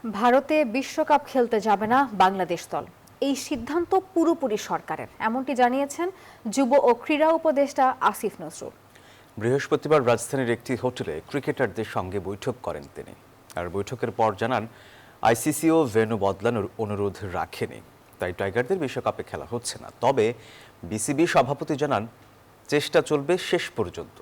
ভারতে বিশ্বকাপ খেলতে যাবে না বাংলাদেশ দল, এই সিদ্ধান্ত পুরোপুরি সরকারের, এমনটি জানিয়েছেন যুব ও ক্রীড়া উপদেষ্টা আসিফ নজরুল। বৃহস্পতিবার রাজধানীর একটি হোটেলে ক্রিকেটারদের সঙ্গে বৈঠক করেন তিনি। আর বৈঠকের পর জানান, আইসিসিও ভেন্যু বদলানোর অনুরোধ রাখেনি, তাই টাইগারদের বিশ্বকাপে খেলা হচ্ছে না। তবে বিসিবি সভাপতি জানান, চেষ্টা চলবে শেষ পর্যন্ত।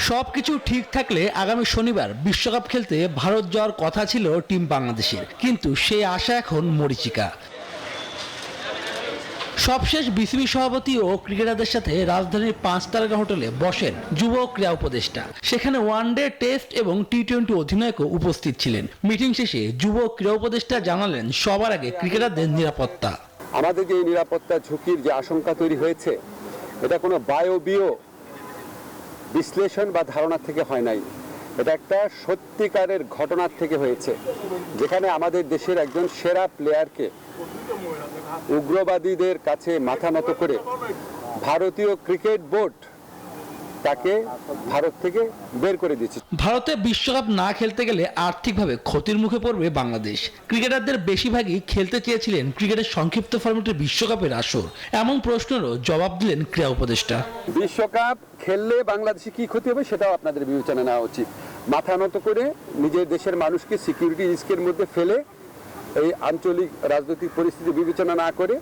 সবকিছু ঠিক থাকলে আগামী শনিবার বিশ্বকাপ খেলতে ভারত যাওয়ার কথা ছিল টিম বাংলাদেশের, কিন্তু সেই আশা এখন মরীচিকা। সবশেষ বিসিবি সভাপতি ও ক্রিকেটারদের সাথে রাজধানীর 5 তারকা হোটেলে বসেন যুব ক্রীড়া উপদেষ্টা। সেখানে ওয়ানডে, টেস্ট এবং টি-20 অধিনায়কও উপস্থিত ছিলেন। মিটিং শেষে যুব ক্রীড়া উপদেষ্টা জানালেন, সবার আগে ক্রিকেটারদের নিরাপত্তা। আমাদের যে নিরাপত্তা ঝুঁকির যে আশঙ্কা তৈরি হয়েছে, এটা কোনো বায়বীয় বিশ্লেষণ বা ধারণা থেকে হয় নাই, এটা একটা সত্যিকারের ঘটনার থেকে হয়েছে, যেখানে আমাদের দেশের একজন সেরা প্লেয়ারকে উগ্রবাদীদের কাছে মাথা নত করে ভারতীয় ক্রিকেট বোর্ড তাকে ভারত থেকে বের করে দিয়েছে। ভারতে বিশ্বকাপ না খেলতে গেলে আর্থিকভাবে ক্ষতির মুখে পড়বে বাংলাদেশ। ক্রিকেটারদের বেশিরভাগই খেলতে চেয়েছিলেন ক্রিকেটের সংক্ষিপ্ত ফরম্যাটের বিশ্বকাপের আসর। এমন প্রশ্নেরও জবাব দিলেন ক্রীড়া উপদেষ্টা। বিশ্বকাপ খেললে বাংলাদেশে কি ক্ষতি হবে সেটাও আপনাদের বিবেচনা নেওয়া উচিত। মাথা নত করে নিজের দেশের মানুষকে সিকিউরিটি রিস্কের মধ্যে ফেলে এই আঞ্চলিক রাজনৈতিক পরিস্থিতি বিবেচনা না করে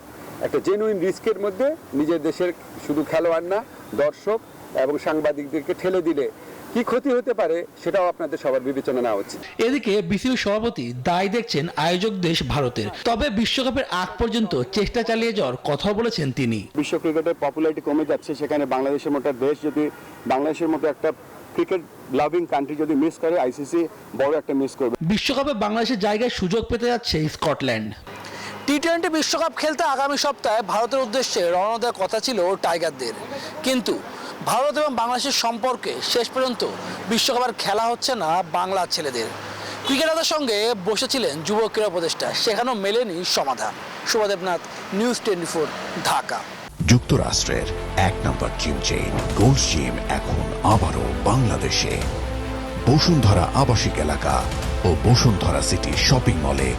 একটা জেনুইন রিস্কের মধ্যে নিজের দেশের শুধু খেলোয়াড় না, দর্শক এবং সাংবাদিকদেরকে ঠেলে দিলে কি ক্ষতি হতে পারে সেটাও আপনাদের সবার বিবেচনা নেওয়া উচিত। এদিকে বিসিবি সভাপতি দায় দেখছেন আয়োজক দেশ ভারতের, তবে বিশ্বকাপের আগ পর্যন্ত চেষ্টা চালিয়ে যাওয়ার কথা বলেছেন তিনি। বিশ্ব ক্রিকেটের পপুলারিটি কমে যাচ্ছে, সেখানে বাংলাদেশের মতো দেশ যদি বাংলাদেশের মতো একটা ক্রিকেট লাভিং কান্ট্রি যদি মিস করে, আইসিসি বড় একটা মিস করবে। বিশ্বকাপে বাংলাদেশের জায়গায় সুযোগ পেতে যাচ্ছে স্কটল্যান্ড। টি-20 বিশ্বকাপ খেলতে আগামী সপ্তাহে ভারতের উদ্দেশ্যে রওনা দেওয়ার কথা ছিল টাইগারদের, কিন্তু ভারত এবং বাংলাদেশের সম্পর্কে শেষ পর্যন্ত বিশ্বকাপের খেলা হচ্ছে না বাংলার ছেলেদের। ক্রিকেটারদের সঙ্গে বসেছিলেন যুব ক্রীড়া উপদেষ্টা, সেখানেও মেলেনি সমাধান। শুভদেবনাথ, নিউজ 24, ঢাকা। যুক্তরাষ্ট্রের 1 নম্বর জিম চেইন গোল্ড জিম এখন আবারও বাংলাদেশে। বসুন্ধরা আবাসিক এলাকা ও বসুন্ধরা সিটি শপিং মলে